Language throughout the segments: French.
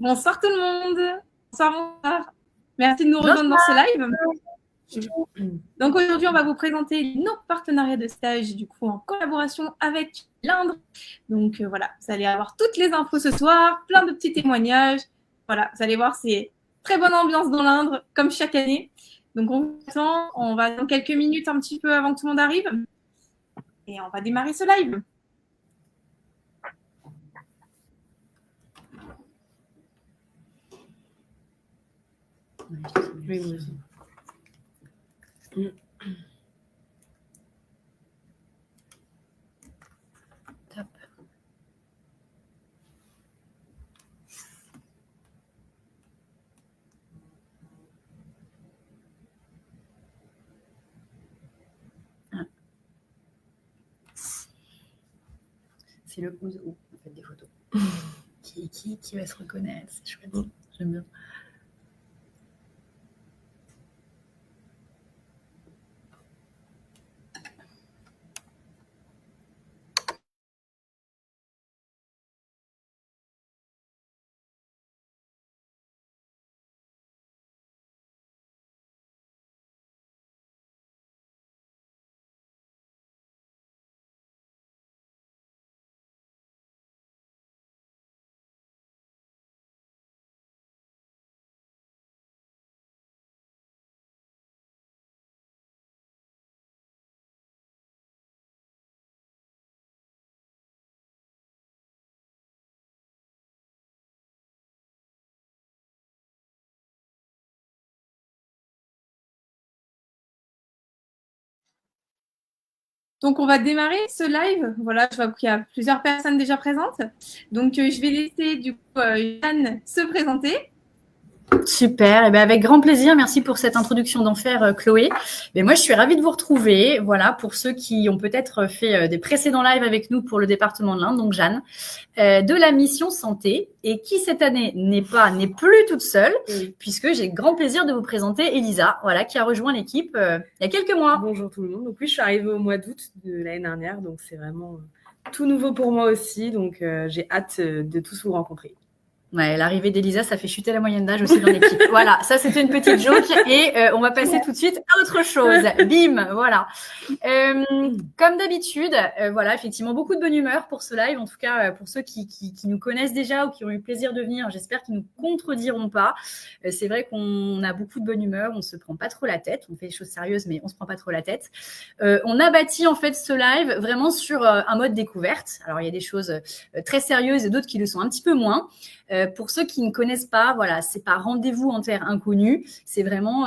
Bonsoir tout le monde. Bonsoir, bonsoir. Merci de nous Bonsoir. rejoindre dans ce live. Donc aujourd'hui, on va vous présenter nos partenariats de stage du coup en collaboration avec l'Indre. Donc voilà, vous allez avoir toutes les infos ce soir, plein de petits témoignages. Voilà, vous allez voir, c'est très bonne ambiance dans l'Indre comme chaque année. Donc on va dans quelques minutes un petit peu avant que tout le monde arrive et on va démarrer ce live. Oui, moi aussi. Top. C'est le 11 août, en fait, des photos. qui va se reconnaître? C'est chouette. J'aime bien. Donc, on va démarrer ce live. Voilà, je vois qu'il y a plusieurs personnes déjà présentes. Donc, je vais laisser du coup Jeanne se présenter. Super, et bien avec grand plaisir. Merci pour cette introduction d'enfer, Chloé. Mais moi, je suis ravie de vous retrouver. Voilà, pour ceux qui ont peut-être fait des précédents lives avec nous pour le département de l'Inde, donc Jeanne, de la mission santé, et qui cette année n'est plus toute seule, puisque j'ai grand plaisir de vous présenter Elisa, voilà, qui a rejoint l'équipe il y a quelques mois. Bonjour tout le monde. Donc oui, je suis arrivée au mois d'août de l'année dernière, donc c'est vraiment tout nouveau pour moi aussi. Donc j'ai hâte de tous vous rencontrer. Ouais, l'arrivée d'Elisa, ça fait chuter la moyenne d'âge aussi dans l'équipe. Voilà, ça c'était une petite joke et on va passer tout de suite à autre chose. Bim, voilà. Comme d'habitude, voilà, effectivement, beaucoup de bonne humeur pour ce live. En tout cas, pour ceux qui nous connaissent déjà ou qui ont eu le plaisir de venir, j'espère qu'ils nous contrediront pas. C'est vrai qu'on a beaucoup de bonne humeur, on se prend pas trop la tête. On fait des choses sérieuses, mais on se prend pas trop la tête. On a bâti en fait ce live vraiment sur un mode découverte. Alors il y a des choses très sérieuses et d'autres qui le sont un petit peu moins. Pour ceux qui ne connaissent pas, voilà, c'est pas rendez-vous en terre inconnue, c'est vraiment,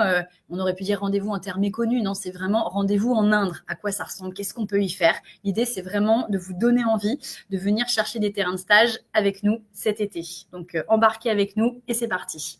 on aurait pu dire rendez-vous en terre méconnue, non, c'est vraiment rendez-vous en Indre. À quoi ça ressemble? Qu'est-ce qu'on peut y faire? L'idée, c'est vraiment de vous donner envie de venir chercher des terrains de stage avec nous cet été. Donc, embarquez avec nous et c'est parti.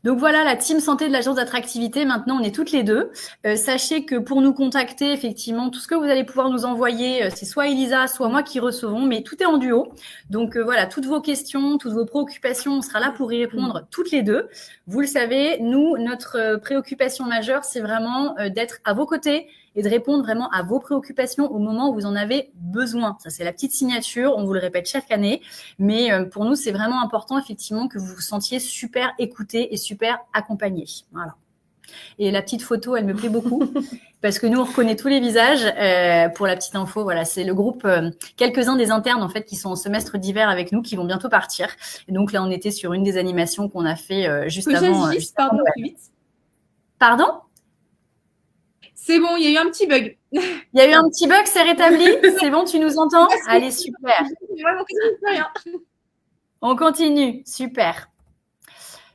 Donc voilà, la team santé de l'agence d'attractivité, maintenant on est toutes les deux. Sachez que pour nous contacter, effectivement, tout ce que vous allez pouvoir nous envoyer, c'est soit Elisa, soit moi qui recevons, mais tout est en duo. Donc voilà, toutes vos questions, toutes vos préoccupations, on sera là pour y répondre toutes les deux. Vous le savez, nous, notre préoccupation majeure, c'est vraiment d'être à vos côtés et de répondre vraiment à vos préoccupations au moment où vous en avez besoin. Ça, c'est la petite signature, on vous le répète chaque année, mais pour nous, c'est vraiment important, effectivement, que vous vous sentiez super écouté et super accompagné. Voilà. Et la petite photo, elle me plaît beaucoup parce que nous, on reconnaît tous les visages. Pour la petite info, voilà, c'est le groupe, quelques-uns des internes, en fait, qui sont en semestre d'hiver avec nous, qui vont bientôt partir. Et donc là, on était sur une des animations qu'on a fait juste avant. Pardon, plus vite. Pardon? C'est bon, il y a eu un petit bug. Il y a eu un petit bug, c'est rétabli? C'est bon, tu nous entends? Allez, super. On continue, super.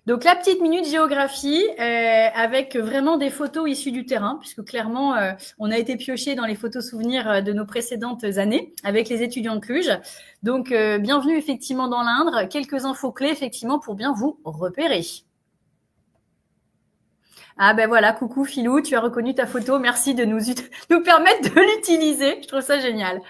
Donc, la petite minute géographie avec vraiment des photos issues du terrain, puisque clairement, on a été pioché dans les photos souvenirs de nos précédentes années avec les étudiants de Cluj. Donc, bienvenue effectivement dans l'Indre. Quelques infos clés, effectivement, pour bien vous repérer. Ah ben voilà, coucou Philou, tu as reconnu ta photo. Merci de nous permettre de l'utiliser. Je trouve ça génial.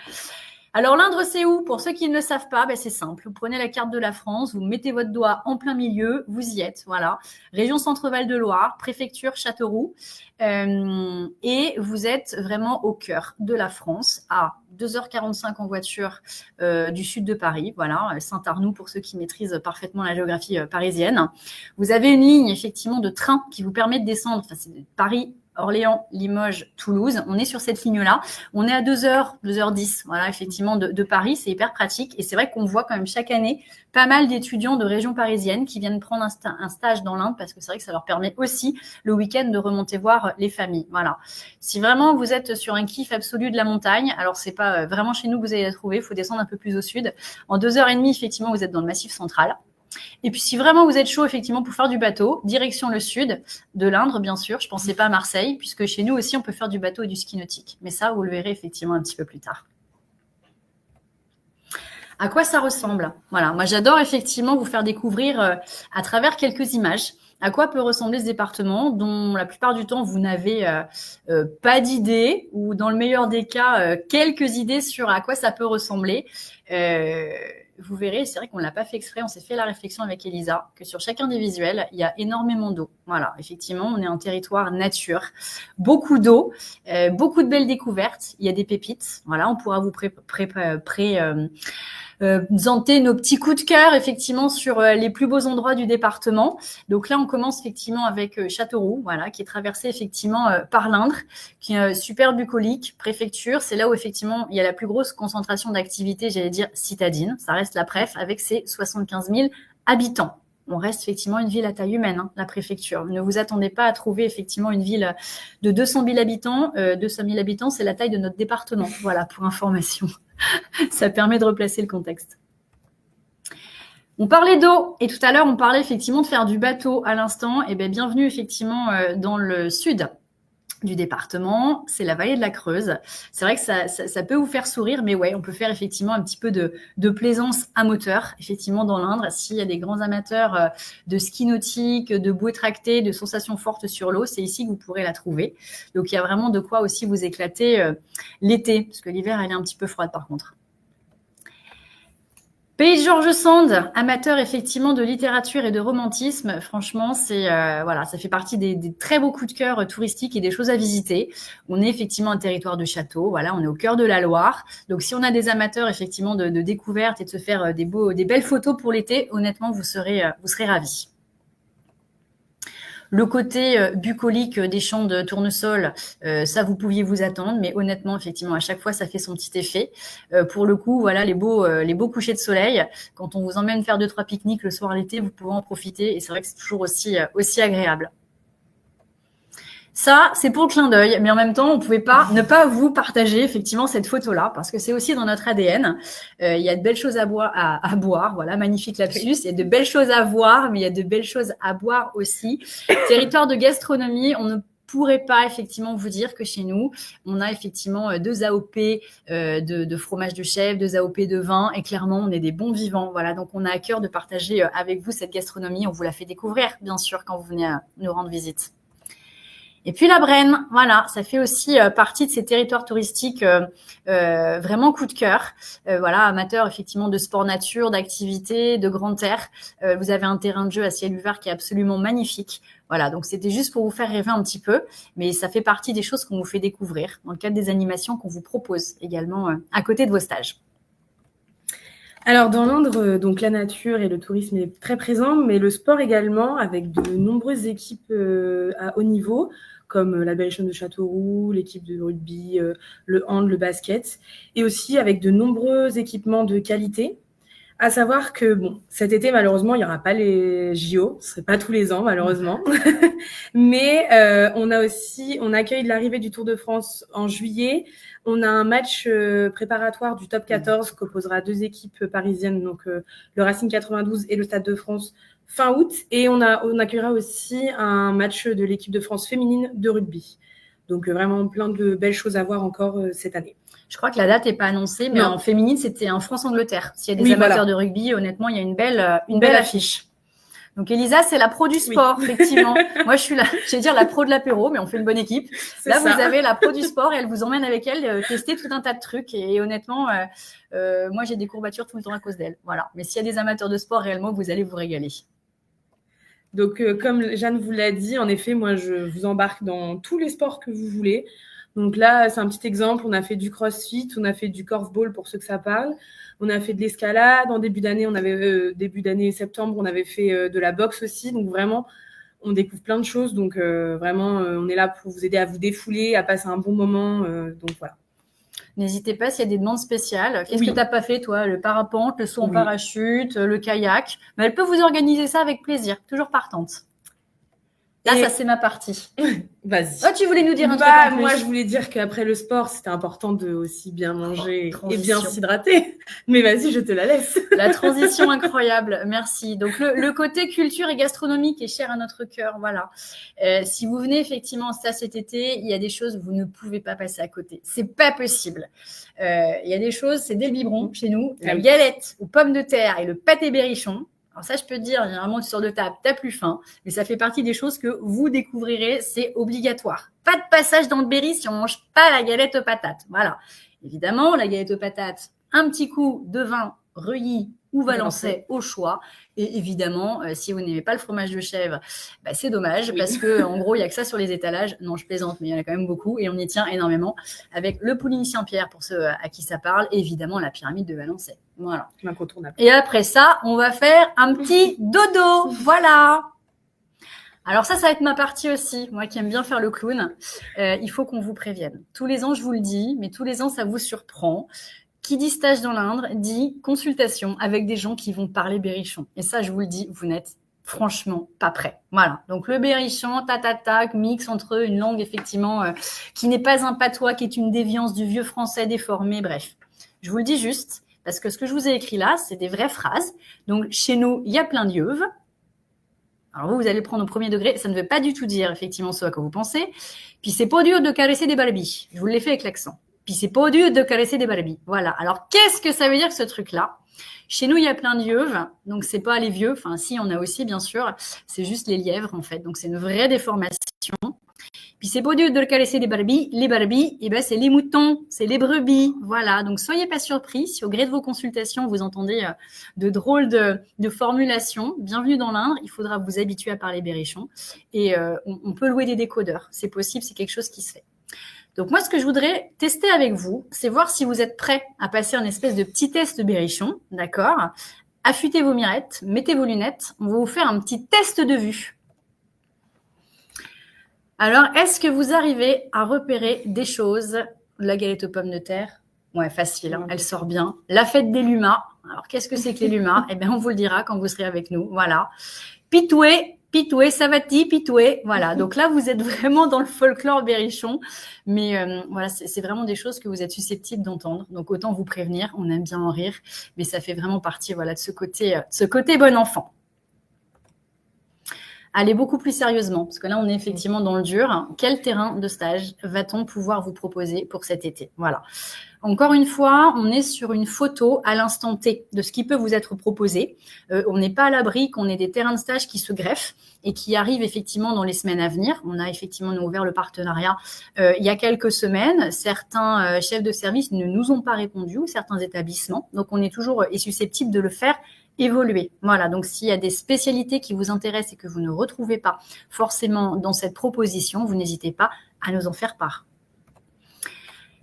Alors, l'Indre, c'est où? Pour ceux qui ne le savent pas, ben, c'est simple. Vous prenez la carte de la France, vous mettez votre doigt en plein milieu, vous y êtes. Voilà. Région Centre-Val de Loire, préfecture Châteauroux. Et vous êtes vraiment au cœur de la France, à 2h45 en voiture du sud de Paris. Voilà, Saint-Arnoux pour ceux qui maîtrisent parfaitement la géographie parisienne. Vous avez une ligne, effectivement, de train qui vous permet de descendre. Enfin, c'est Paris, Orléans, Limoges, Toulouse. On est sur cette ligne-là. On est à 2h, 2h10, voilà, effectivement, de Paris. C'est hyper pratique. Et c'est vrai qu'on voit quand même chaque année pas mal d'étudiants de région parisienne qui viennent prendre un stage dans l'Inde parce que c'est vrai que ça leur permet aussi le week-end de remonter voir les familles. Voilà. Si vraiment vous êtes sur un kiff absolu de la montagne, alors c'est pas vraiment chez nous que vous allez la trouver. Il faut descendre un peu plus au sud. En 2h30, effectivement, vous êtes dans le Massif central. Et puis, si vraiment vous êtes chaud, effectivement, pour faire du bateau, direction le sud de l'Indre, bien sûr. Je ne pensais pas à Marseille, puisque chez nous aussi, on peut faire du bateau et du ski nautique. Mais ça, vous le verrez effectivement un petit peu plus tard. À quoi ça ressemble? Voilà, moi, j'adore effectivement vous faire découvrir à travers quelques images à quoi peut ressembler ce département dont la plupart du temps, vous n'avez pas d'idée ou dans le meilleur des cas, quelques idées sur à quoi ça peut ressembler. Vous verrez, c'est vrai qu'on ne l'a pas fait exprès, on s'est fait la réflexion avec Elisa, que sur chacun des visuels, il y a énormément d'eau. Voilà, effectivement, on est un territoire nature, beaucoup d'eau, beaucoup de belles découvertes, il y a des pépites. Voilà, on pourra vous présenter nos petits coups de cœur effectivement sur les plus beaux endroits du département. Donc là, on commence effectivement avec Châteauroux, voilà, qui est traversé effectivement par l'Indre, qui est super bucolique, préfecture. C'est là où effectivement il y a la plus grosse concentration d'activités, j'allais dire citadine. Ça reste la préf avec ses 75 000 habitants. On reste effectivement une ville à taille humaine, hein, la préfecture. Ne vous attendez pas à trouver effectivement une ville de 200 000 habitants. 200 000 habitants, c'est la taille de notre département. Voilà, pour information. Ça permet de replacer le contexte. On parlait d'eau et tout à l'heure, on parlait effectivement de faire du bateau à l'instant. Et bien, bienvenue effectivement dans le sud du département, c'est la vallée de la Creuse. C'est vrai que ça peut vous faire sourire, mais ouais, on peut faire effectivement un petit peu de plaisance à moteur, effectivement dans l'Indre. S'il y a des grands amateurs de ski nautique, de bouée tractée, de sensations fortes sur l'eau, c'est ici que vous pourrez la trouver. Donc il y a vraiment de quoi aussi vous éclater l'été, parce que l'hiver, elle est un petit peu froide par contre. Pays de George Sand, amateur effectivement de littérature et de romantisme, franchement, c'est voilà, ça fait partie des très beaux coups de cœur touristiques et des choses à visiter. On est effectivement un territoire de château, voilà, on est au cœur de la Loire. Donc si on a des amateurs effectivement de découverte et de se faire des belles photos pour l'été, honnêtement, vous serez ravis. Le côté bucolique des champs de tournesol, ça vous pouviez vous attendre, mais honnêtement, effectivement, à chaque fois, ça fait son petit effet. Pour le coup, voilà, les beaux couchers de soleil. Quand on vous emmène faire 2-3 pique-niques le soir l'été, vous pouvez en profiter, et c'est vrai que c'est toujours aussi agréable. Ça, c'est pour le clin d'œil, mais en même temps, on ne pouvait pas ne pas vous partager effectivement cette photo-là, parce que c'est aussi dans notre ADN. Il y a de belles choses à boire, voilà, magnifique lapsus. Il y a de belles choses à voir, mais il y a de belles choses à boire aussi. Territoire de gastronomie, on ne pourrait pas effectivement vous dire que chez nous, on a effectivement 2 AOP de fromage de chèvre, 2 AOP de vin, et clairement, on est des bons vivants. Voilà, donc on a à cœur de partager avec vous cette gastronomie. On vous la fait découvrir, bien sûr, quand vous venez nous rendre visite. Et puis la Brenne, voilà, ça fait aussi partie de ces territoires touristiques vraiment coup de cœur. Voilà, amateurs effectivement de sport nature, d'activités, de grande air. Vous avez un terrain de jeu à ciel ouvert qui est absolument magnifique. Voilà, donc c'était juste pour vous faire rêver un petit peu, mais ça fait partie des choses qu'on vous fait découvrir dans le cadre des animations qu'on vous propose également à côté de vos stages. Alors, dans l'Indre, donc la nature et le tourisme est très présent, mais le sport également, avec de nombreuses équipes à haut niveau, comme la Berrichonne de Châteauroux, l'équipe de rugby, le hand, le basket, et aussi avec de nombreux équipements de qualité. À savoir que, bon, cet été, malheureusement, il n'y aura pas les JO. Ce ne serait pas tous les ans, malheureusement. Mais on accueille l'arrivée du Tour de France en juillet. On a un match préparatoire du top 14 qu'opposera 2 équipes parisiennes, donc le Racing 92 et le Stade de France, fin août. Et on accueillera aussi un match de l'équipe de France féminine de rugby. Donc vraiment plein de belles choses à voir encore cette année. Je crois que la date n'est pas annoncée, mais en féminine, c'était en France-Angleterre. S'il y a des amateurs de rugby, honnêtement, il y a une belle affiche. Donc, Elisa, c'est la pro du sport, effectivement. Moi, je suis la pro de l'apéro, mais on fait une bonne équipe. Là, vous avez la pro du sport et elle vous emmène avec elle tester tout un tas de trucs. Et honnêtement, moi, j'ai des courbatures tout le temps à cause d'elle. Voilà. Mais s'il y a des amateurs de sport, réellement, vous allez vous régaler. Donc, comme Jeanne vous l'a dit, en effet, moi, je vous embarque dans tous les sports que vous voulez. Donc là, c'est un petit exemple. On a fait du crossfit, on a fait du korfball pour ceux que ça parle. On a fait de l'escalade. En début d'année septembre, on avait fait de la boxe aussi. Donc vraiment, on découvre plein de choses. Donc vraiment, on est là pour vous aider à vous défouler, à passer un bon moment. Donc voilà. N'hésitez pas s'il y a des demandes spéciales. Qu'est-ce que tu n'as pas fait, toi? Le parapente, le saut en parachute, le kayak. Mais elle peut vous organiser ça avec plaisir. Toujours partante. Là, ça, c'est ma partie. Vas-y. Oh, tu voulais nous dire un truc en plus. Moi, je voulais dire qu'après le sport, c'était important de aussi bien manger et bien s'hydrater. Mais vas-y, je te la laisse. La transition incroyable. Merci. Donc, le côté culture et gastronomique est cher à notre cœur. Voilà. Si vous venez effectivement ça cet été, il y a des choses vous ne pouvez pas passer à côté. C'est pas possible. Il y a des choses, c'est dès le biberon chez nous. La galette aux pommes de terre et le pâté berrichon. Alors ça, je peux te dire, généralement, tu sors de table, t'as plus faim, mais ça fait partie des choses que vous découvrirez, c'est obligatoire. Pas de passage dans le berry si on mange pas la galette aux patates. Voilà. Évidemment, la galette aux patates, un petit coup de vin reuilli ou valençais au choix. Et évidemment, si vous n'aimez pas le fromage de chèvre, c'est dommage parce que en gros, il y a que ça sur les étalages. Non, je plaisante, mais il y en a quand même beaucoup et on y tient énormément. Avec le Pouligny-Saint-Pierre pour ceux à qui ça parle, et évidemment la pyramide de Valençay. Voilà. Incontournable. Et après ça, on va faire un petit dodo. Voilà. Alors ça va être ma partie aussi. Moi qui aime bien faire le clown, il faut qu'on vous prévienne. Tous les ans, je vous le dis, mais tous les ans, ça vous surprend. Qui dit stage dans l'Indre dit consultation avec des gens qui vont parler berrichon. Et ça, je vous le dis, vous n'êtes franchement pas prêts. Voilà. Donc le berrichon, tac, mix entre une langue effectivement qui n'est pas un patois, qui est une déviance du vieux français déformé. Bref, je vous le dis juste parce que ce que je vous ai écrit là, c'est des vraies phrases. Donc chez nous, il y a plein de yeuves. Alors vous allez prendre au premier degré. Ça ne veut pas du tout dire effectivement ce à quoi vous pensez. Puis c'est pas dur de caresser des barbies. Je vous l'ai fait avec l'accent. Puis c'est pas dur de caresser des barbies. Voilà. Alors, qu'est-ce que ça veut dire ce truc-là? Chez nous, il y a plein de yeuves. Donc, c'est pas les vieux. Enfin, si, on a aussi, bien sûr. C'est juste les lièvres, en fait. Donc, c'est une vraie déformation. Puis, c'est pas dur de caresser des barbies. Les barbies, c'est les moutons. C'est les brebis. Voilà. Donc, soyez pas surpris. Si au gré de vos consultations, vous entendez de drôles de formulations, bienvenue dans l'Indre. Il faudra vous habituer à parler berrichon. Et on peut louer des décodeurs. C'est possible. C'est quelque chose qui se fait. Donc moi, ce que je voudrais tester avec vous, c'est voir si vous êtes prêts à passer un espèce de petit test berrichon, d'accord? Affûtez vos mirettes, mettez vos lunettes, on va vous faire un petit test de vue. Alors, est-ce que vous arrivez à repérer des choses? La galette aux pommes de terre, ouais, facile, hein, elle sort bien. La fête des lumas, alors qu'est-ce que c'est que les lumas? Eh bien, on vous le dira quand vous serez avec nous, voilà. Pitoué, savati, pitoué. Voilà. Donc là, vous êtes vraiment dans le folklore berrichon. Mais voilà, c'est vraiment des choses que vous êtes susceptibles d'entendre. Donc autant vous prévenir, on aime bien en rire. Mais ça fait vraiment partie voilà, de ce côté bon enfant. Allez beaucoup plus sérieusement, parce que là, on est effectivement dans le dur. Quel terrain de stage va-t-on pouvoir vous proposer pour cet été? Voilà. Encore une fois, on est sur une photo à l'instant T de ce qui peut vous être proposé. On n'est pas à l'abri qu'on ait des terrains de stage qui se greffent et qui arrivent effectivement dans les semaines à venir. On a effectivement ouvert le partenariat il y a quelques semaines. Certains chefs de service ne nous ont pas répondu, ou certains établissements. Donc, on est toujours susceptible de le faire évoluer. Voilà, donc s'il y a des spécialités qui vous intéressent et que vous ne retrouvez pas forcément dans cette proposition, vous n'hésitez pas à nous en faire part.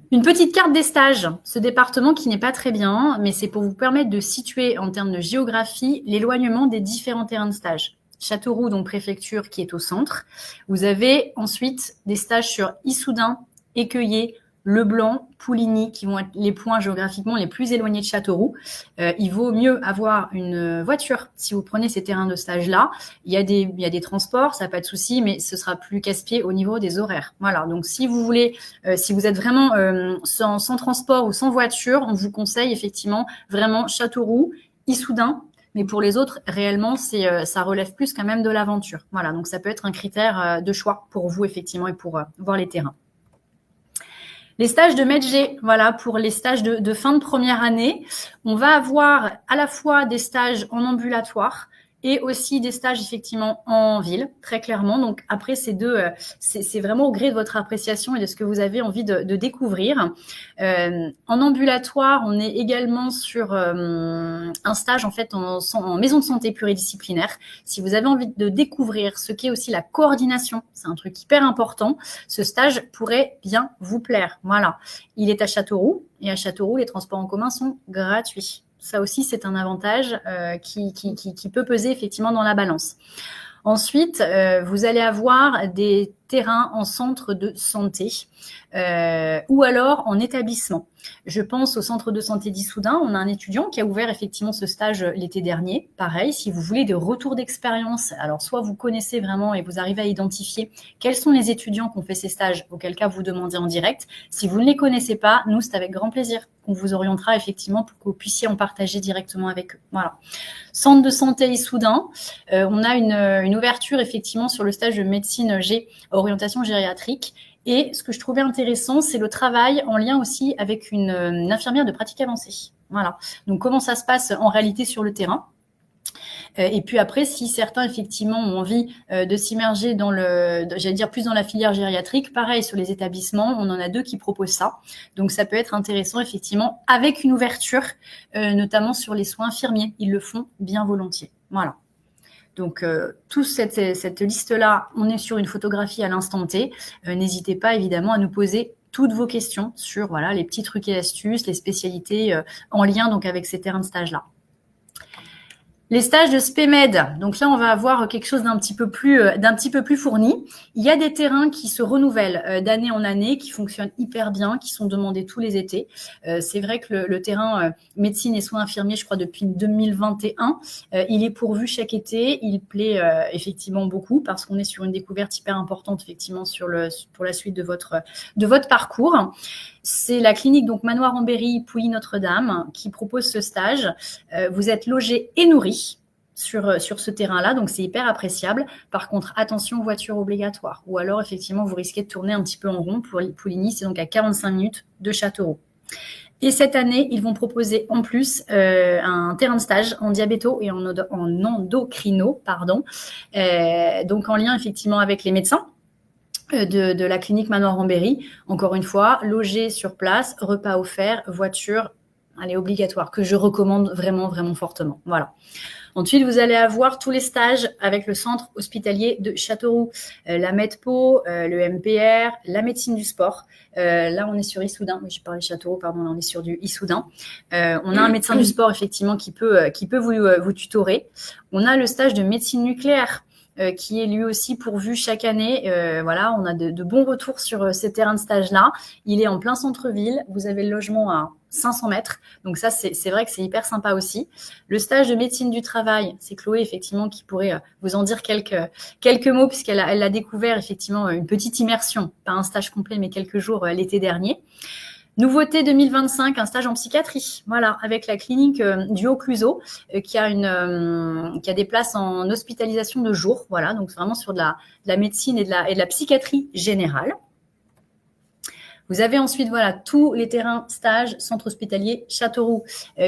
Une petite carte des stages, ce département qui n'est pas très bien, mais c'est pour vous permettre de situer en termes de géographie l'éloignement des différents terrains de stage. Châteauroux, donc préfecture, qui est au centre. Vous avez ensuite des stages sur Issoudun, Écueillé, Leblanc, Pouligny, qui vont être les points géographiquement les plus éloignés de Châteauroux. Il vaut mieux avoir une voiture si vous prenez ces terrains de stage-là. Il y a des transports, ça n'a pas de souci, mais ce sera plus casse-pied au niveau des horaires. Voilà, donc si vous voulez, si vous êtes vraiment sans transport ou sans voiture, on vous conseille effectivement vraiment Châteauroux, Issoudun. Mais pour les autres, réellement, ça relève plus quand même de l'aventure. Voilà, donc ça peut être un critère de choix pour vous effectivement et pour voir les terrains. Les stages de Maître G, voilà, pour les stages de fin de première année, on va avoir à la fois des stages en ambulatoire et aussi des stages effectivement en ville, très clairement. Donc après, c'est vraiment au gré de votre appréciation et de ce que vous avez envie de découvrir. En ambulatoire, on est également sur un stage en fait en maison de santé pluridisciplinaire. Si vous avez envie de découvrir ce qu'est aussi la coordination, c'est un truc hyper important, ce stage pourrait bien vous plaire. Voilà. Il est à Châteauroux, et à Châteauroux, les transports en commun sont gratuits. Ça aussi, c'est un avantage qui peut peser effectivement dans la balance. Ensuite, vous allez avoir des terrains en centre de santé ou alors en établissement. Je pense au centre de santé d'Issoudun. On a un étudiant qui a ouvert effectivement ce stage l'été dernier. Pareil, si vous voulez des retours d'expérience, alors soit vous connaissez vraiment et vous arrivez à identifier quels sont les étudiants qui ont fait ces stages, auquel cas vous demandez en direct. Si vous ne les connaissez pas, nous, c'est avec grand plaisir qu'on vous orientera effectivement pour que vous puissiez en partager directement avec eux. Voilà. Centre de santé Issoudun, on a une ouverture effectivement sur le stage de médecine G, orientation gériatrique. Et ce que je trouvais intéressant, c'est le travail en lien aussi avec une infirmière de pratique avancée. Voilà. Donc, comment ça se passe en réalité sur le terrain. Et puis après, si certains effectivement ont envie de s'immerger dans plus dans la filière gériatrique, pareil sur les établissements, on en a 2 qui proposent ça. Donc ça peut être intéressant effectivement avec une ouverture, notamment sur les soins infirmiers. Ils le font bien volontiers. Voilà. Donc, toute cette liste-là, on est sur une photographie à l'instant T. N'hésitez pas, évidemment, à nous poser toutes vos questions sur les petits trucs et astuces, les spécialités en lien donc avec ces terrains de stage-là. Les stages de SPEMED, donc là on va avoir quelque chose d'un petit peu plus fourni. Il y a des terrains qui se renouvellent d'année en année, qui fonctionnent hyper bien, qui sont demandés tous les étés. C'est vrai que le terrain médecine et soins infirmiers, je crois depuis 2021, il est pourvu chaque été. Il plaît effectivement beaucoup parce qu'on est sur une découverte hyper importante effectivement pour la suite de votre parcours. C'est la clinique donc Manoir en Berry, Pouilly Notre-Dame qui propose ce stage. Vous êtes logé et nourri sur ce terrain-là, donc c'est hyper appréciable. Par contre, attention, voiture obligatoire. Ou alors, effectivement, vous risquez de tourner un petit peu en rond. Pour Pouligny, c'est donc à 45 minutes de Châteauroux. Et cette année, ils vont proposer en plus un terrain de stage en diabéto et en endocrino, donc en lien effectivement avec les médecins de la clinique Manoir en Berry. Encore une fois, logé sur place, repas offerts, voiture, elle est obligatoire, que je recommande vraiment, vraiment fortement. Voilà. Ensuite, vous allez avoir tous les stages avec le centre hospitalier de Châteauroux, la MedPo, le MPR, la médecine du sport. Là, on est sur Issoudun. Oui, j'ai parlé Châteauroux, pardon. Là, on est sur du Issoudun. On a un médecin du sport, effectivement, qui peut vous tutorer. On a le stage de médecine nucléaire, qui est lui aussi pourvu chaque année. Voilà, on a de bons retours sur ces terrains de stage-là. Il est en plein centre-ville. Vous avez le logement à 500 mètres. Donc ça, c'est vrai que c'est hyper sympa aussi. Le stage de médecine du travail, c'est Chloé, effectivement, qui pourrait vous en dire quelques mots, puisqu'elle a découvert, effectivement, une petite immersion. Pas un stage complet, mais quelques jours l'été dernier. Nouveauté 2025, un stage en psychiatrie, voilà, avec la clinique du Haut-Cluseau qui a des places en hospitalisation de jour, voilà, donc vraiment sur de la médecine et de la psychiatrie générale. Vous avez ensuite, voilà, tous les terrains stages, centre hospitalier Châteauroux,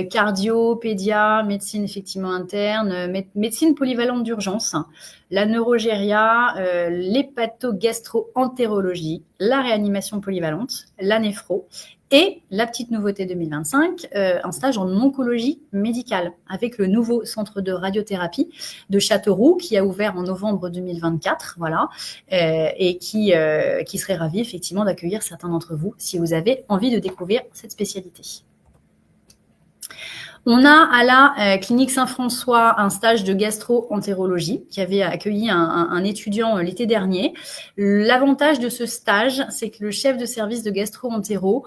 cardio, pédia, médecine effectivement interne, médecine polyvalente d'urgence, la neurogéria, l'hépato-gastro-entérologie, la réanimation polyvalente, la néphro. Et la petite nouveauté 2025, un stage en oncologie médicale avec le nouveau centre de radiothérapie de Châteauroux qui a ouvert en novembre 2024, voilà, et qui serait ravi effectivement d'accueillir certains d'entre vous si vous avez envie de découvrir cette spécialité. On a à la clinique Saint-François un stage de gastro-entérologie qui avait accueilli un étudiant l'été dernier. L'avantage de ce stage, c'est que le chef de service de gastro-entéro,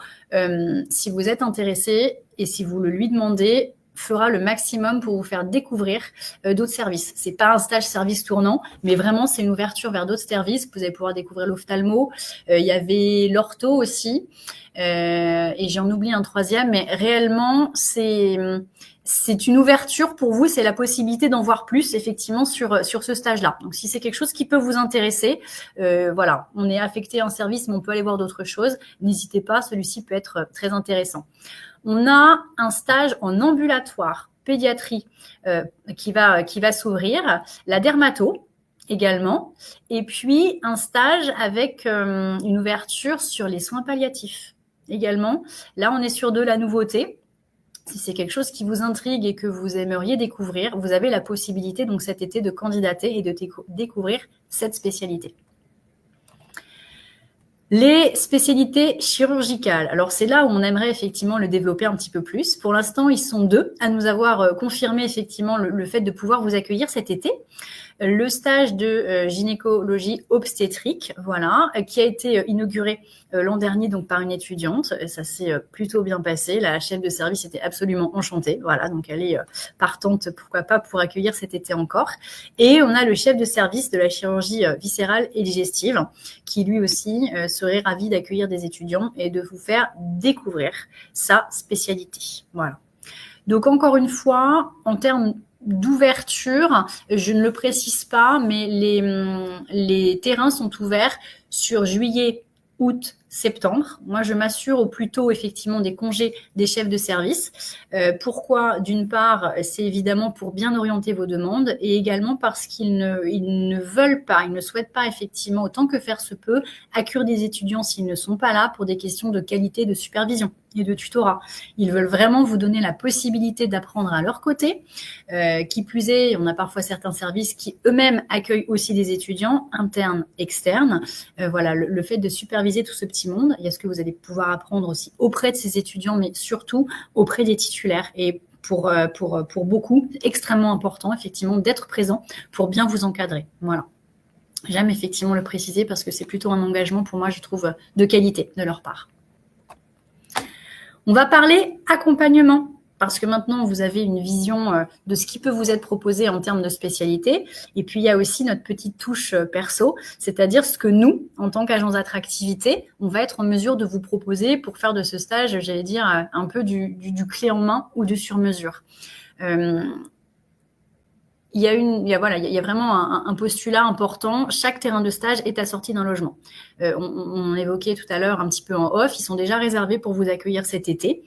si vous êtes intéressé et si vous le lui demandez, fera le maximum pour vous faire découvrir d'autres services. C'est pas un stage service tournant, mais vraiment c'est une ouverture vers d'autres services. Vous allez pouvoir découvrir l'ophtalmo. Il y avait l'ortho aussi. Et j'en oublie un troisième, mais réellement c'est une ouverture pour vous, c'est la possibilité d'en voir plus effectivement sur ce stage-là. Donc si c'est quelque chose qui peut vous intéresser, voilà, on est affecté à un service, mais on peut aller voir d'autres choses. N'hésitez pas, celui-ci peut être très intéressant. On a un stage en ambulatoire pédiatrie qui va s'ouvrir, la dermato également, et puis un stage avec une ouverture sur les soins palliatifs également. Là, on est sur de la nouveauté. Si c'est quelque chose qui vous intrigue et que vous aimeriez découvrir, vous avez la possibilité donc cet été de candidater et de découvrir cette spécialité. Les spécialités chirurgicales. Alors, c'est là où on aimerait effectivement le développer un petit peu plus. Pour l'instant, ils sont 2 à nous avoir confirmé effectivement le fait de pouvoir vous accueillir cet été. Le stage de gynécologie obstétrique, voilà, qui a été inauguré l'an dernier donc par une étudiante. Ça s'est plutôt bien passé. La chef de service était absolument enchantée, voilà, donc elle est partante, pourquoi pas, pour accueillir cet été encore. Et on a le chef de service de la chirurgie viscérale et digestive, qui lui aussi serait ravi d'accueillir des étudiants et de vous faire découvrir sa spécialité. Voilà. Donc encore une fois, en termes d'ouverture, je ne le précise pas, mais les terrains sont ouverts sur juillet, août, septembre. Moi, je m'assure au plus tôt effectivement des congés des chefs de service. Pourquoi? D'une part, c'est évidemment pour bien orienter vos demandes et également parce qu'ils ne veulent pas, ils ne souhaitent pas effectivement, autant que faire se peut, accueillir des étudiants s'ils ne sont pas là pour des questions de qualité de supervision et de tutorat. Ils veulent vraiment vous donner la possibilité d'apprendre à leur côté. Qui plus est, on a parfois certains services qui eux-mêmes accueillent aussi des étudiants internes, externes. Voilà, le fait de superviser tout ce petit monde, il y a ce que vous allez pouvoir apprendre aussi auprès de ces étudiants, mais surtout auprès des titulaires. Et pour beaucoup, extrêmement important, effectivement, d'être présent pour bien vous encadrer. Voilà. J'aime effectivement le préciser parce que c'est plutôt un engagement pour moi, je trouve, de qualité de leur part. On va parler accompagnement, parce que maintenant, vous avez une vision de ce qui peut vous être proposé en termes de spécialité. Et puis, il y a aussi notre petite touche perso, c'est-à-dire ce que nous, en tant qu'agence d'attractivité, on va être en mesure de vous proposer pour faire de ce stage, j'allais dire, un peu du clé en main ou du sur-mesure. Il y a vraiment un postulat important. Chaque terrain de stage est assorti d'un logement. On évoquait tout à l'heure un petit peu en off, ils sont déjà réservés pour vous accueillir cet été.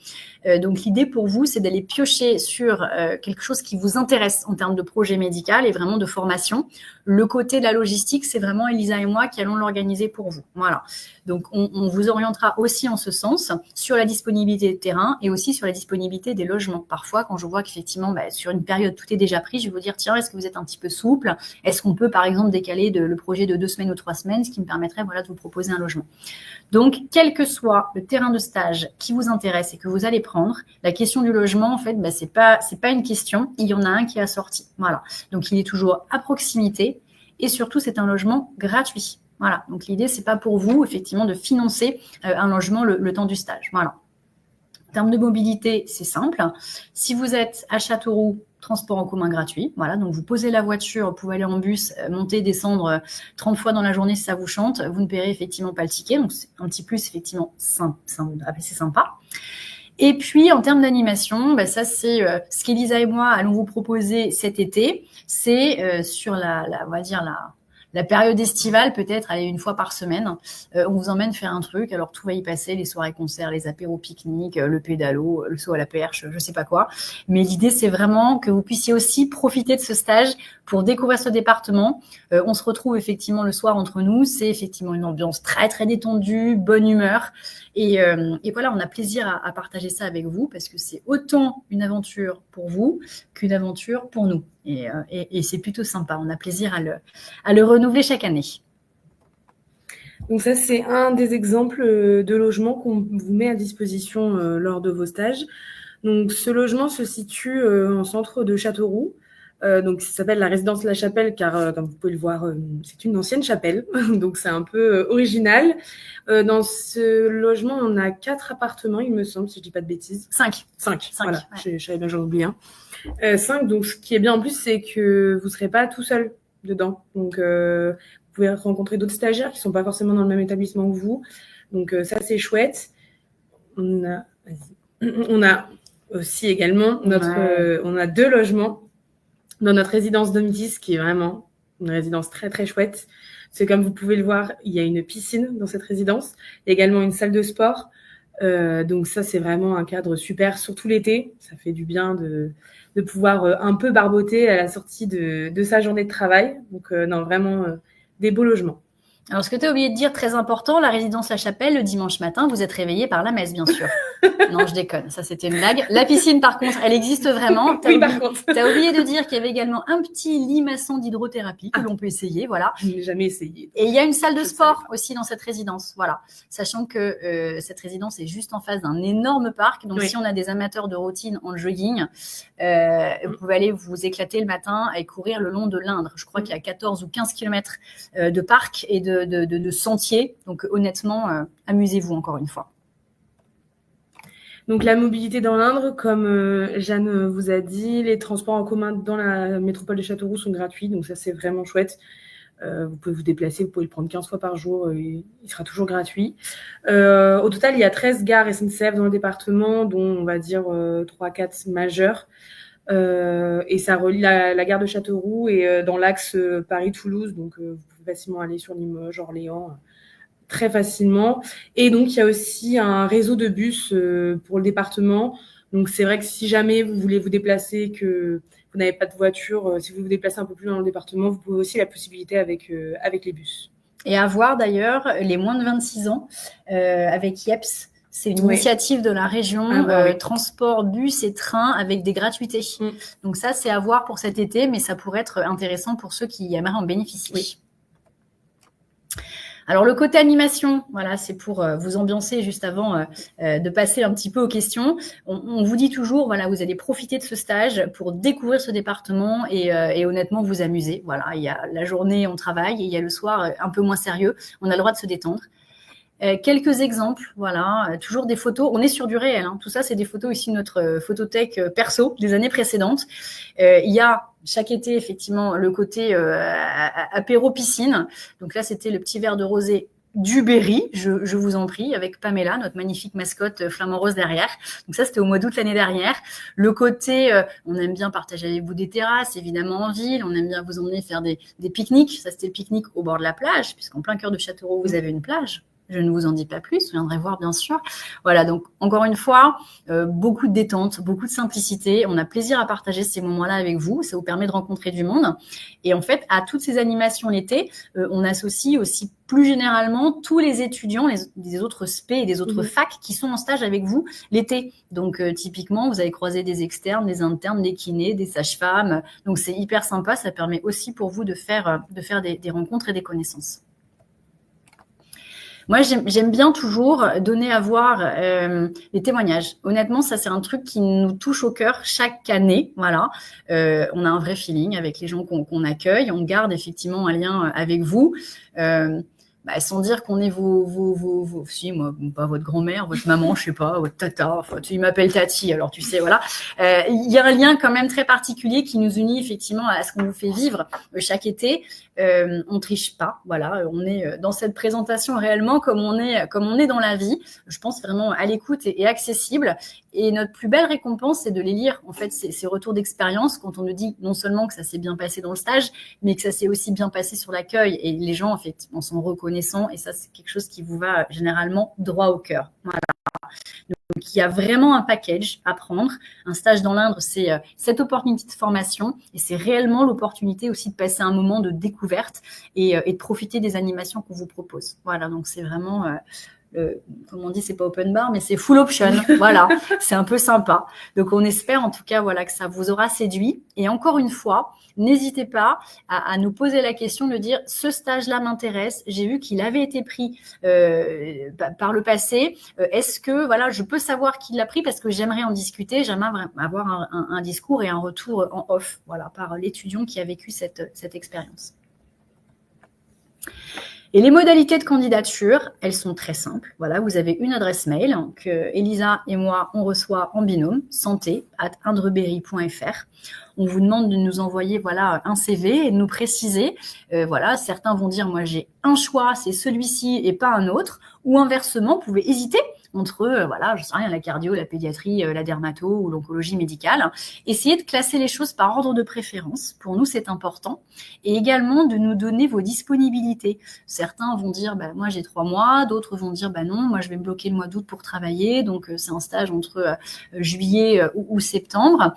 Donc l'idée pour vous, c'est d'aller piocher sur quelque chose qui vous intéresse en termes de projet médical et vraiment de formation. Le côté de la logistique, c'est vraiment Elisa et moi qui allons l'organiser pour vous. Voilà. Donc on vous orientera aussi en ce sens sur la disponibilité de terrain et aussi sur la disponibilité des logements. Parfois, quand je vois qu'effectivement, sur une période, tout est déjà pris, je vais vous dire, tiens, est-ce que vous êtes un petit peu souple? Est-ce qu'on peut, par exemple, décaler le projet de 2 semaines ou 3 semaines, ce qui me permettrait de vous proposer un logement. Donc, quel que soit le terrain de stage qui vous intéresse et que vous allez prendre, la question du logement, en fait, c'est pas une question. Il y en a un qui est assorti. Voilà. Donc, il est toujours à proximité et surtout, c'est un logement gratuit. Voilà. Donc, l'idée, c'est pas pour vous, effectivement, de financer un logement le temps du stage. Voilà. En termes de mobilité, c'est simple. Si vous êtes à Châteauroux, transport en commun gratuit. Voilà, donc vous posez la voiture, vous pouvez aller en bus, monter, descendre 30 fois dans la journée si ça vous chante. Vous ne paierez effectivement pas le ticket. Donc, c'est un petit plus, effectivement, c'est sympa. Et puis, en termes d'animation, ça, c'est ce qu'Elisa et moi allons vous proposer cet été. C'est sur on va dire, la période estivale, peut-être, aller une fois par semaine. On vous emmène faire un truc. Alors, tout va y passer, les soirées-concerts, les apéros pique-niques, le pédalo, le saut à la perche, je sais pas quoi. Mais l'idée, c'est vraiment que vous puissiez aussi profiter de ce stage pour découvrir ce département. On se retrouve effectivement le soir entre nous. C'est effectivement une ambiance très, très détendue, bonne humeur. Et voilà, on a plaisir à partager ça avec vous parce que c'est autant une aventure pour vous qu'une aventure pour nous. Et c'est plutôt sympa. On a plaisir à le renouveler chaque année. Donc ça, c'est un des exemples de logements qu'on vous met à disposition lors de vos stages. Donc ce logement se situe en centre de Châteauroux. Donc ça s'appelle la résidence La Chapelle car comme vous pouvez le voir, c'est une ancienne chapelle. Donc c'est un peu original. Dans ce logement, on a 4 appartements, il me semble, si je dis pas de bêtises. 5. Voilà, ouais. Je savais bien, j'en oublie un. 5, donc ce qui est bien en plus, c'est que vous ne serez pas tout seul dedans. Donc, vous pouvez rencontrer d'autres stagiaires qui ne sont pas forcément dans le même établissement que vous. Donc, ça, c'est chouette. On a aussi également on a 2 logements dans notre résidence Dom-10, qui est vraiment une résidence très, très chouette. C'est comme vous pouvez le voir, il y a une piscine dans cette résidence. Il y a également une salle de sport. Donc ça, c'est vraiment un cadre super, surtout l'été. Ça fait du bien de pouvoir un peu barboter à la sortie de sa journée de travail. Donc non, vraiment des beaux logements. Alors, ce que tu as oublié de dire, très important, la résidence La Chapelle, le dimanche matin, vous êtes réveillés par la messe, bien sûr. Non, je déconne, ça c'était une blague. La piscine, par contre, elle existe vraiment. Oui, par contre. Tu as oublié de dire qu'il y avait également un petit lit maçon d'hydrothérapie que l'on peut essayer, voilà. Je n'ai jamais essayé. Et il y a une salle de sport aussi dans cette résidence, voilà. Sachant que cette résidence est juste en face d'un énorme parc. Donc, si on a des amateurs de routine en jogging, vous pouvez aller vous éclater le matin et courir le long de l'Indre. Je crois qu'il y a 14 ou 15 kilomètres de parcs et de sentiers. Donc, honnêtement, amusez-vous encore une fois. Donc, la mobilité dans l'Indre, comme Jeanne vous a dit, les transports en commun dans la métropole de Châteauroux sont gratuits. Donc, ça, c'est vraiment chouette. Vous pouvez vous déplacer, vous pouvez le prendre 15 fois par jour, il sera toujours gratuit. Au total, il y a 13 gares SNCF dans le département, dont on va dire 3-4 majeures. Et ça relie la gare de Châteauroux et dans l'axe Paris-Toulouse, donc vous pouvez facilement aller sur Limoges, Orléans, très facilement. Et donc, il y a aussi un réseau de bus pour le département. Donc, c'est vrai que si jamais vous voulez vous déplacer, que vous n'avez pas de voiture, si vous vous déplacez un peu plus loin dans le département, vous pouvez aussi la possibilité avec les bus. Et à voir d'ailleurs les moins de 26 ans avec IEPS. C'est une initiative de la région, transport, bus et train avec des gratuités. Donc ça, c'est à voir pour cet été, mais ça pourrait être intéressant pour ceux qui aimeraient en bénéficier. Oui. Alors, le côté animation, voilà, c'est pour vous ambiancer juste avant de passer un petit peu aux questions. On vous dit toujours, voilà, vous allez profiter de ce stage pour découvrir ce département et honnêtement vous amuser. Voilà, il y a la journée, on travaille, et il y a le soir un peu moins sérieux. On a le droit de se détendre. Quelques exemples, voilà, toujours des photos. On est sur du réel, hein. Tout ça, c'est des photos ici de notre photothèque perso des années précédentes. Il y a chaque été, effectivement, le côté apéro-piscine. Donc là, c'était le petit verre de rosé du Berry, je vous en prie, avec Pamela, notre magnifique mascotte flamant rose derrière. Donc ça, c'était au mois d'août l'année dernière. Le côté, on aime bien partager avec vous des terrasses, évidemment en ville. On aime bien vous emmener faire des pique-niques. Ça, c'était le pique-nique au bord de la plage, puisqu'en plein cœur de Châteauroux, vous avez une plage. Je ne vous en dis pas plus, vous viendrez voir bien sûr. Voilà, donc encore une fois, beaucoup de détente, beaucoup de simplicité. On a plaisir à partager ces moments-là avec vous. Ça vous permet de rencontrer du monde. Et en fait, à toutes ces animations l'été, on associe aussi plus généralement tous les étudiants des autres spé et des autres facs qui sont en stage avec vous l'été. Donc typiquement, vous allez croiser des externes, des internes, des kinés, des sages-femmes. Donc c'est hyper sympa. Ça permet aussi pour vous de faire des rencontres et des connaissances. Moi, j'aime bien toujours donner à voir les témoignages. Honnêtement, ça, c'est un truc qui nous touche au cœur chaque année. Voilà, on a un vrai feeling avec les gens qu'on accueille. On garde effectivement un lien avec vous. Sans dire qu'on est si, moi, pas votre grand-mère, votre maman, je sais pas, votre tata, enfin, tu m'appelles Tati, alors tu sais, voilà. Il y a un lien quand même très particulier qui nous unit effectivement à ce qu'on vous fait vivre chaque été. On triche pas, voilà, on est dans cette présentation réellement comme on est dans la vie. Je pense vraiment à l'écoute et accessible. Et notre plus belle récompense, c'est de les lire, en fait, ces retours d'expérience quand on nous dit non seulement que ça s'est bien passé dans le stage, mais que ça s'est aussi bien passé sur l'accueil. Et les gens, en fait, en sont reconnaissants. Et ça, c'est quelque chose qui vous va généralement droit au cœur. Voilà. Donc, il y a vraiment un package à prendre. Un stage dans l'Indre, c'est cette opportunité de formation et c'est réellement l'opportunité aussi de passer un moment de découverte et de profiter des animations qu'on vous propose. Voilà, donc c'est vraiment... comme on dit, c'est pas open bar, mais c'est full option. Voilà, c'est un peu sympa. Donc, on espère en tout cas, voilà, que ça vous aura séduit. Et encore une fois, n'hésitez pas à nous poser la question de dire ce stage-là m'intéresse. J'ai vu qu'il avait été pris par le passé. Est-ce que, voilà, je peux savoir qui l'a pris parce que j'aimerais en discuter. J'aimerais avoir un discours et un retour en off, voilà, par l'étudiant qui a vécu cette expérience. Et les modalités de candidature, elles sont très simples. Voilà, vous avez une adresse mail que Elisa et moi, on reçoit en binôme, santé@indreberry.fr. On vous demande de nous envoyer voilà un CV et de nous préciser. Voilà, certains vont dire moi j'ai un choix, c'est celui-ci et pas un autre. Ou inversement, vous pouvez hésiter. entre, voilà, je sais rien, la cardio, la pédiatrie, la dermato ou l'oncologie médicale. Essayez de classer les choses par ordre de préférence. Pour nous, c'est important. Et également de nous donner vos disponibilités. Certains vont dire, moi j'ai 3 mois, d'autres vont dire, non, moi je vais me bloquer le mois d'août pour travailler, donc c'est un stage entre juillet ou septembre.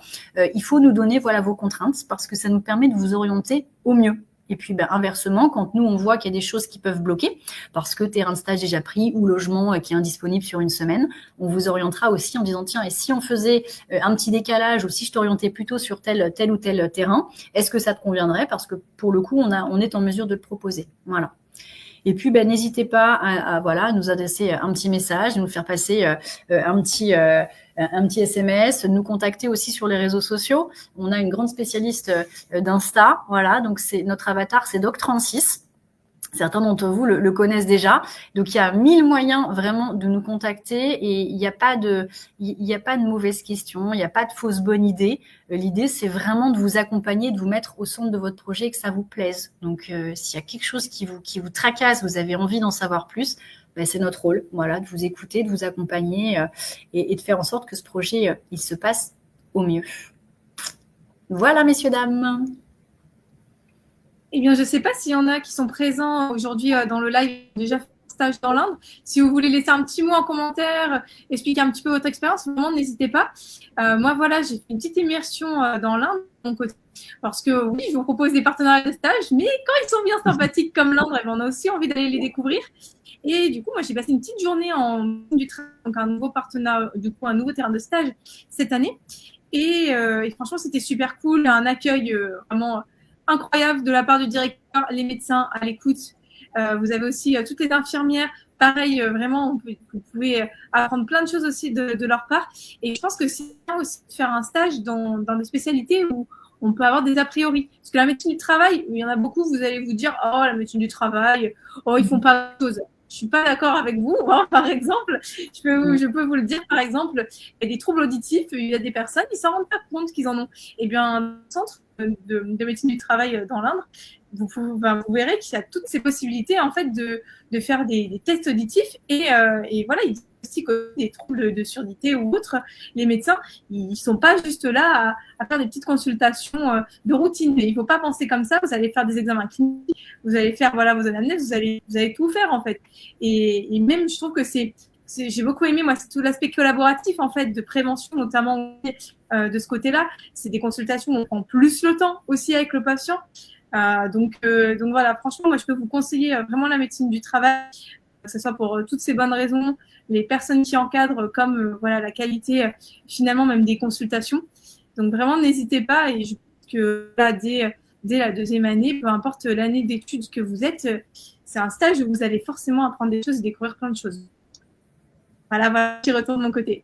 Il faut nous donner vos contraintes parce que ça nous permet de vous orienter au mieux. Et puis, inversement, quand nous, on voit qu'il y a des choses qui peuvent bloquer, parce que terrain de stage déjà pris ou logement qui est indisponible sur une semaine, on vous orientera aussi en disant, tiens, et si on faisait un petit décalage ou si je t'orientais plutôt sur tel ou tel terrain, est-ce que ça te conviendrait? Parce que pour le coup, on est en mesure de le proposer. Voilà. Et puis, n'hésitez pas à nous adresser un petit message, nous faire passer un petit SMS, nous contacter aussi sur les réseaux sociaux. On a une grande spécialiste d'Insta, voilà, donc notre avatar, c'est Doc36. Certains d'entre vous le connaissent déjà. Donc, il y a 1000 moyens vraiment de nous contacter et il n'y a pas de mauvaises questions, il n'y a pas de fausses bonnes idées. L'idée, c'est vraiment de vous accompagner, de vous mettre au centre de votre projet et que ça vous plaise. Donc, s'il y a quelque chose qui vous tracasse, vous avez envie d'en savoir plus, c'est notre rôle, voilà, de vous écouter, de vous accompagner et de faire en sorte que ce projet, il se passe au mieux. Voilà, messieurs, dames. Eh bien, je ne sais pas s'il y en a qui sont présents aujourd'hui dans le live déjà fait un stage dans l'Inde. Si vous voulez laisser un petit mot en commentaire, expliquer un petit peu votre expérience, vraiment, n'hésitez pas. Moi, voilà, j'ai fait une petite immersion dans l'Inde de mon côté. Parce que oui, je vous propose des partenariats de stage, mais quand ils sont bien sympathiques comme l'Inde, on a aussi envie d'aller les découvrir. Et du coup, moi, j'ai passé une petite journée en du travail, donc un nouveau partenaire, du coup, un nouveau terrain de stage cette année. Et franchement, c'était super cool, un accueil vraiment incroyable de la part du directeur, les médecins à l'écoute. Vous avez aussi toutes les infirmières. Pareil, vraiment, vous pouvez apprendre plein de choses aussi de leur part. Et je pense que c'est bien aussi de faire un stage dans des spécialités où on peut avoir des a priori. Parce que la médecine du travail, il y en a beaucoup, vous allez vous dire, oh, la médecine du travail, oh, ils font pas de choses. Je suis pas d'accord avec vous, hein, par exemple. Je peux vous le dire, par exemple, il y a des troubles auditifs, il y a des personnes qui s'en rendent pas compte qu'ils en ont. Eh bien, un centre de médecine du travail dans l'Indre, vous verrez qu'il y a toutes ces possibilités en fait de faire des tests auditifs et voilà, il diagnostiquent des troubles de surdité ou autres. Les médecins, ils sont pas juste là à faire des petites consultations de routine. Il faut pas penser comme ça. Vous allez faire des examens cliniques, vous allez faire vos anamnèses, vous allez tout faire en fait. Et même je trouve que j'ai beaucoup aimé, moi, c'est tout l'aspect collaboratif, en fait, de prévention, notamment de ce côté-là. C'est des consultations où on prend plus le temps aussi avec le patient. Donc voilà, franchement, moi, je peux vous conseiller vraiment la médecine du travail, que ce soit pour toutes ces bonnes raisons, les personnes qui encadrent, comme la qualité, finalement, même des consultations. Donc vraiment, n'hésitez pas. Et je pense que dès la deuxième année, peu importe l'année d'études que vous êtes, c'est un stage où vous allez forcément apprendre des choses et découvrir plein de choses. Voilà, je retourne de mon côté.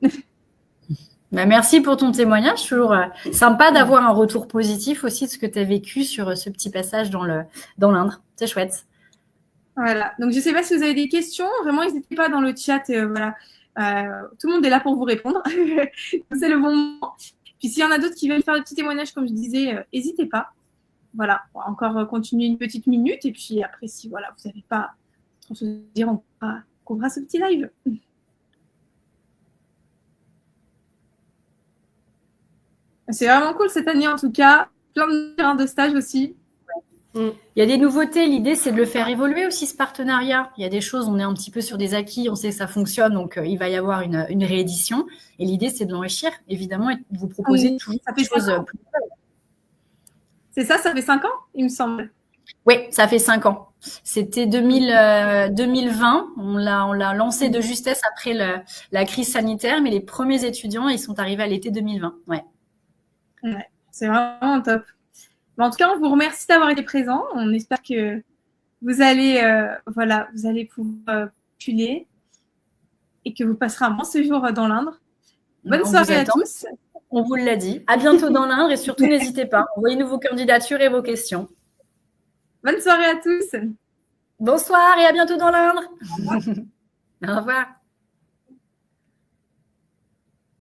Merci pour ton témoignage. Toujours sympa d'avoir un retour positif aussi de ce que tu as vécu sur ce petit passage dans l'Indre. C'est chouette. Voilà. Donc, je ne sais pas si vous avez des questions. Vraiment, n'hésitez pas dans le chat. Tout le monde est là pour vous répondre. C'est le bon moment. Puis, s'il y en a d'autres qui veulent faire des petits témoignages, comme je disais, n'hésitez pas. Voilà. On va encore continuer une petite minute. Et puis, après, si vous n'avez pas trop chose à dire, on couvrira ce petit live. C'est vraiment cool cette année en tout cas. Plein de terrains de stage aussi. Il y a des nouveautés. L'idée, c'est de le faire évoluer aussi, ce partenariat. Il y a des choses, on est un petit peu sur des acquis, on sait que ça fonctionne, donc il va y avoir une réédition. Et l'idée, c'est de l'enrichir, évidemment, et de vous proposer toujours des choses plus nouvelles. C'est ça fait 5 ans, il me semble. Oui, ça fait 5 ans. C'était 2020. On l'a lancé de justesse après la crise sanitaire, mais les premiers étudiants, ils sont arrivés à l'été 2020. Ouais, c'est vraiment top. En tout cas, on vous remercie d'avoir été présent. On espère que vous allez, vous allez pouvoir postuler et que vous passerez un bon séjour dans l'Indre. Bonne soirée à tous. On vous l'a dit. À bientôt dans l'Indre et surtout, n'hésitez pas. Envoyez-nous vos candidatures et vos questions. Bonne soirée à tous. Bonsoir et à bientôt dans l'Indre. Au revoir.